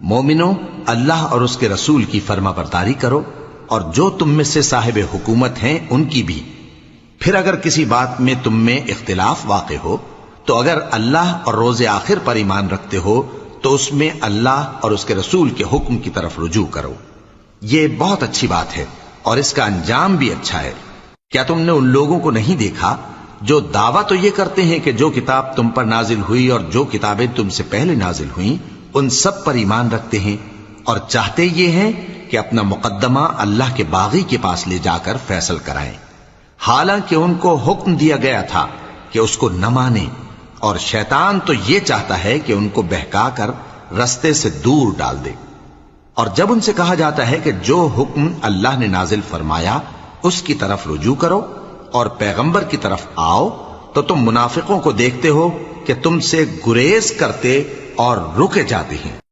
मोमिनो, अल्लाह और उसके रसूल की फर्माबरदारी करो और जो तुम में से साहिब हुकूमत हैं उनकी भी। फिर अगर किसी बात में तुम में इख्तिलाफ वाक़े हो तो अगर अल्लाह और रोज़े आखिर पर ईमान रखते हो तो उसमें अल्लाह और उसके रसूल के हुक्म की तरफ रुजू करो। ये बहुत अच्छी बात है और इसका अंजाम भी अच्छा है। क्या तुमने उन लोगों को नहीं देखा जो दावा तो ये करते हैं कि जो किताब तुम पर नाजिल हुई और जो किताबें तुमसे पहले नाजिल हुई उन सब पर ईमान रखते हैं और चाहते ये हैं कि अपना मुकद्दमा अल्लाह के बागी के पास ले जाकर फैसल कराएं, हालांकि उनको हुक्म दिया गया था कि उसको न माने, और शैतान तो ये चाहता है कि उनको बहकाकर रस्ते से दूर डाल दे। और जब उनसे कहा जाता है कि जो हुक्म अल्लाह ने नाजिल फरमाया उसकी तरफ रुजू करो और पैगंबर की तरफ आओ, तो तुम मुनाफिकों को देखते हो कि तुमसे गुरेज करते और रुके जाते हैं।